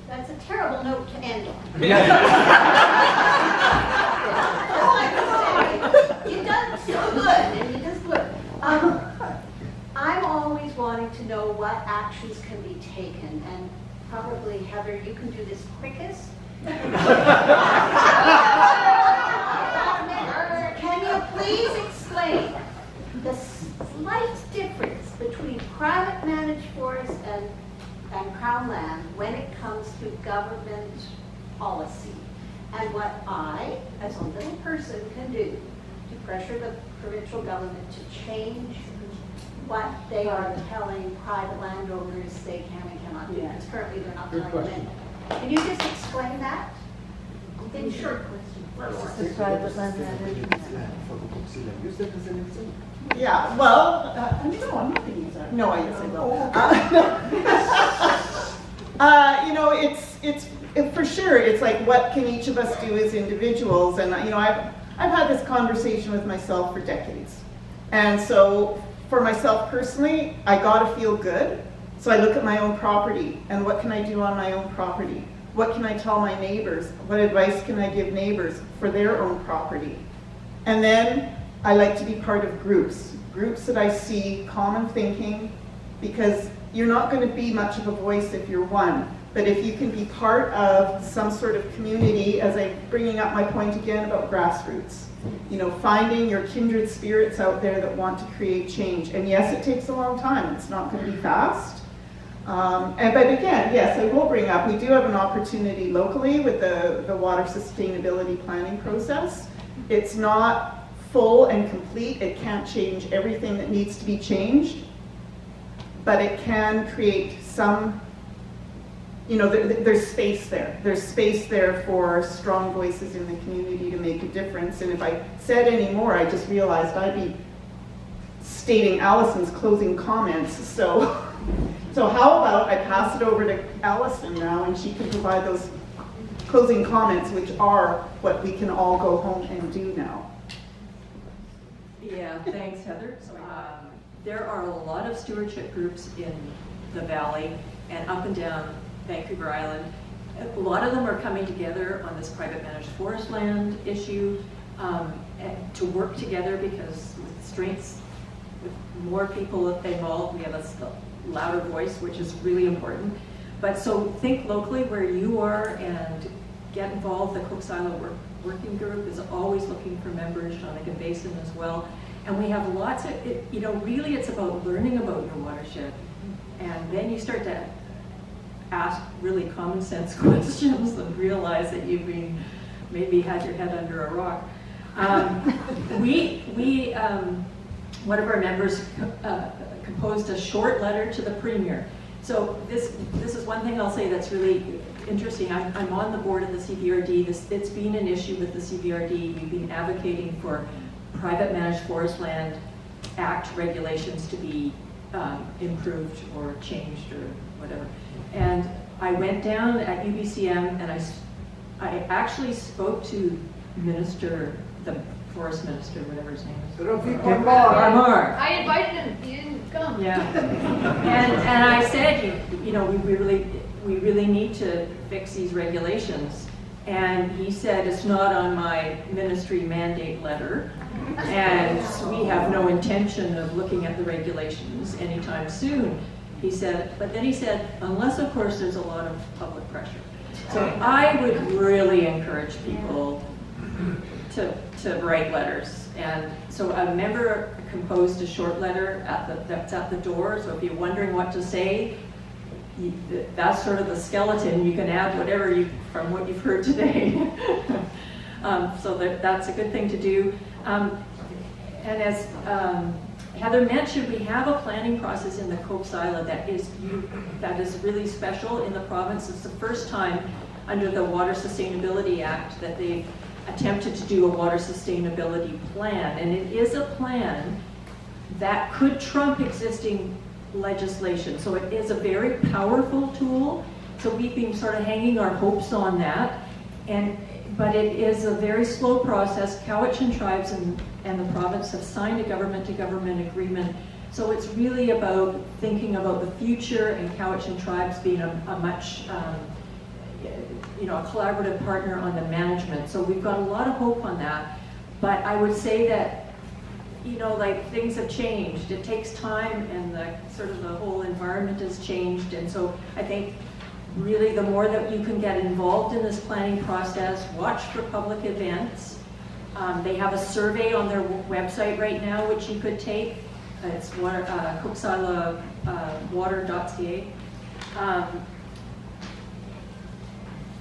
that's a terrible note to end on. You done so good, and you just good. I'm always wanting to know what actions can be taken, and probably, Heather, you can do this quickest. Can you please explain the slight difference between private managed forest and Crown land when it comes to government policy, and what I, as a little person, can do to pressure the provincial government to change what they are telling private landowners they can and cannot do, because currently they're not telling them. Can you just explain that? In short question. The private land management. Yeah, well, No, I'm not being sorry. no, I didn't say well. It's for sure. It's like, what can each of us do as individuals? And I've had this conversation with myself for decades, and so for myself personally, I gotta feel good. So I look at my own property and what can I do on my own property? What can I tell my neighbors? What advice can I give neighbors for their own property? And then I like to be part of groups that I see common thinking, because you're not going to be much of a voice if you're one. But if you can be part of some sort of community, as I'm bringing up my point again about grassroots, finding your kindred spirits out there that want to create change. And yes, it takes a long time. It's not going to be fast. But again, yes, I will bring up, we do have an opportunity locally with the water sustainability planning process. It's not full and complete. It can't change everything that needs to be changed, but it can create some, there's space there. There's space there for strong voices in the community to make a difference. And if I said any more, I just realized I'd be stating Alison's closing comments. So how about I pass it over to Alison now, and she can provide those closing comments, which are what we can all go home and do now. Yeah, thanks, Heather. There are a lot of stewardship groups in the Valley and up and down Vancouver Island. A lot of them are coming together on this private managed forest land issue to work together, because with strengths, with more people involved, we have a louder voice, which is really important. But so think locally where you are and get involved. The Koksilah Working Group is always looking for members, Shawnigan Basin as well. And we have lots of, really it's about learning about your watershed. And then you start to ask really common sense questions and realize that you've maybe had your head under a rock. One of our members composed a short letter to the Premier. So this is one thing I'll say that's really interesting. I'm on the board of the CVRD. It's been an issue with the CVRD. We've been advocating for Private Managed Forest Land Act regulations to be improved or changed or whatever. And I went down at UBCM and I actually spoke to the forest minister, whatever his name is. Armar. I invited him, he didn't come. Yeah. And I said, we really need to fix these regulations. And he said, it's not on my ministry mandate letter, and we have no intention of looking at the regulations anytime soon. He said, but then he said, unless of course there's a lot of public pressure. So I would really encourage people to write letters. And so a member composed a short letter that's at the door. So if you're wondering what to say, that's sort of the skeleton. You can add whatever from what you've heard today. So that's a good thing to do. And as Heather mentioned, we have a planning process in the Koksilah that is really special in the province. It's the first time under the Water Sustainability Act that they've attempted to do a water sustainability plan. And it is a plan that could trump existing legislation. So it is a very powerful tool. So we've been sort of hanging our hopes on that. But it is a very slow process. Cowichan tribes and the province have signed a government-to-government agreement So it's really about thinking about the future and Qwustenuxun tribes being a much, a collaborative partner on the management. So we've got a lot of hope on that. But I would say that, things have changed. It takes time, and the whole environment has changed. And so I think really the more that you can get involved in this planning process, watch for public events. They have a survey on their website right now, which you could take. It's Koksilah Water.ca.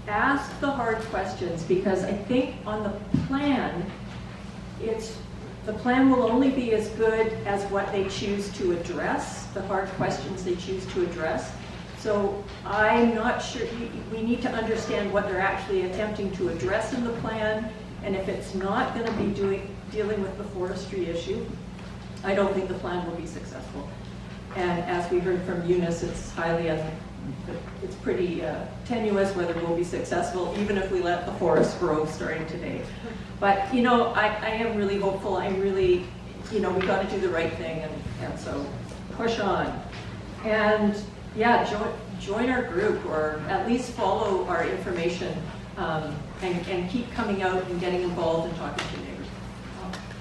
Ask the hard questions, because I think on the plan, the plan will only be as good as what they choose to address, the hard questions they choose to address. So I'm not sure, we need to understand what they're actually attempting to address in the plan, and if it's not going to be dealing with the forestry issue, I don't think the plan will be successful. And as we heard from Eunice, it's it's pretty tenuous whether we'll be successful, even if we let the forest grow starting today. But, I am really hopeful. I really, we got to do the right thing, and so push on. And yeah, join our group, or at least follow our information, and keep coming out and getting involved and talking to your neighbors.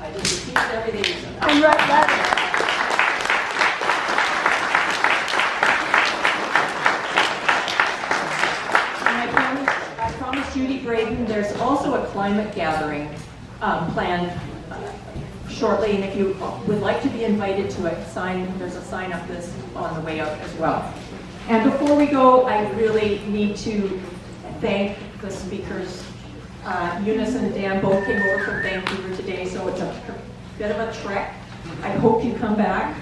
I just repeated everything you said. And write letters. Judy Braden, there's also a climate gathering planned shortly, and if you would like to be invited to it, there's a sign up this on the way out as well. And before we go, I really need to thank the speakers. Eunice and Dan both came over from Vancouver today, so it's a bit of a trek. I hope you come back.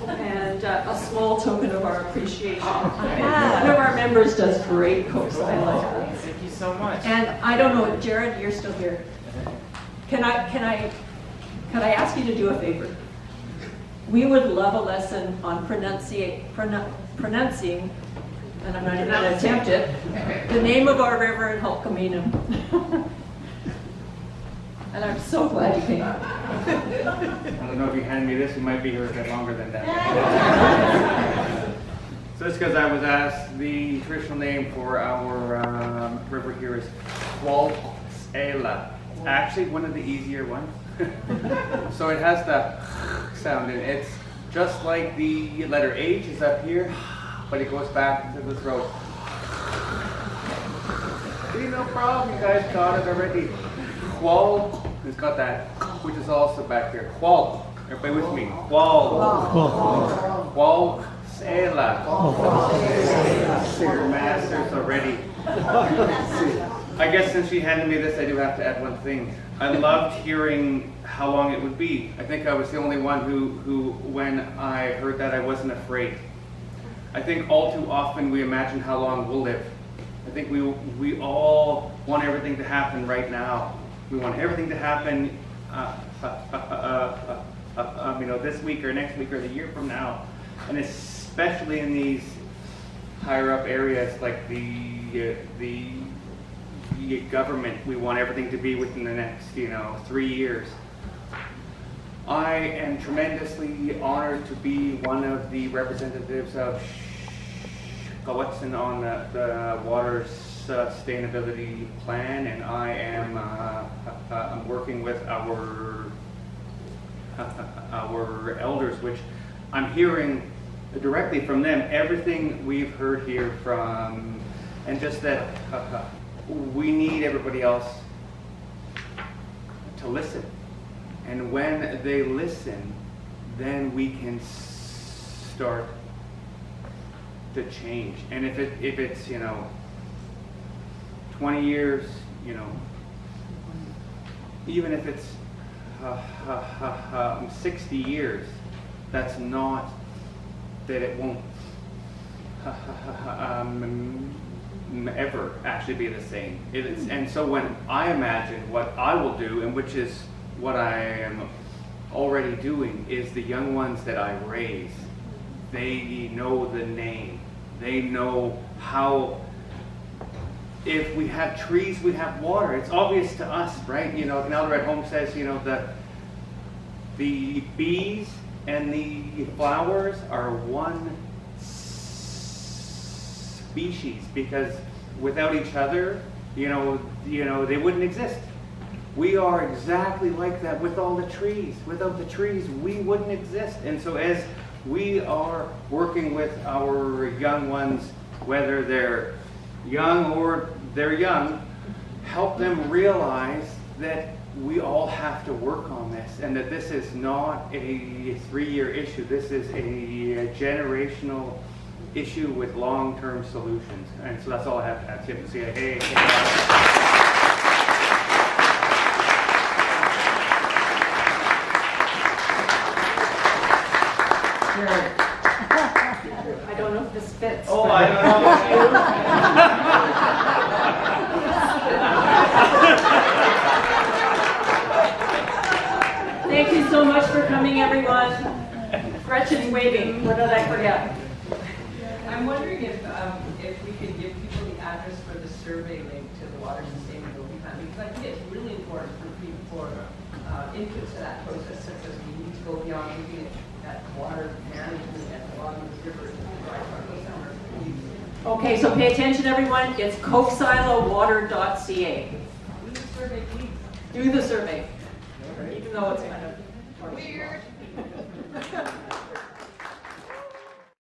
And a small token of our appreciation. One of our members does great Koksilah. Thank you so much. And I don't know, Jared, you're still here. Can I ask you to do a favor? We would love a lesson on pronouncing, and I'm not even going to attempt it, the name of our river in Hulkaminum. And I'm so glad you came. I don't know if you hand me this, you might be here a bit longer than that. So it's because I was asked, the traditional name for our river here is Qwustenuxun. It's actually one of the easier ones. So it has the sound, and it's just like the letter H is up here, but it goes back to the throat. No problem, you guys got it already. Qual, it's got that, which is also back here. Qual, everybody with me. Qual. Qwustenuxun. Your masters already. I guess since she handed me this, I do have to add one thing. I loved hearing how long it would be. I think I was the only one who when I heard that, I wasn't afraid. I think all too often we imagine how long we'll live. I think we all want everything to happen right now. We want everything to happen, this week or next week or the year from now, and especially in these higher up areas like the government. We want everything to be within the next, 3 years. I am tremendously honored to be one of the representatives of Qwustenuxun on the water sustainability plan, and I am I'm working with our elders, which I'm hearing directly from them everything we've heard here from, and just that we need everybody else to listen, and when they listen, then we can start to change. And if it's 20 years, even if it's 60 years, that's not that it won't ever actually be the same. And so when I imagine what I will do, and which is what I am already doing, is the young ones that I raise, they know the name. They know how, if we have trees, we have water. It's obvious to us, right? Nelda at home says, the bees And the flowers are one species, because without each other, they wouldn't exist. We are exactly like that with all the trees. Without the trees, we wouldn't exist. And so as we are working with our young ones, whether they're young or they're young, help them realize that we all have to work on this, and that this is not a 3-year issue. This is a generational issue with long-term solutions. And so that's all I have to add. So you have to say, hey. I don't know if this fits. Oh, but- I don't know about you. Thank you so much for coming, everyone. Gretchen's waving. What did I forget? I'm wondering if we could give people the address for the survey link to the water sustainability plan, because I think it's really important for people for input to that process, such as we need to go beyond looking at water management at the bottom of the river and drive our summer. Okay, so pay attention, everyone. It's koksilawater.ca. Do the survey, please. Do the survey, even though it's kind of Weird.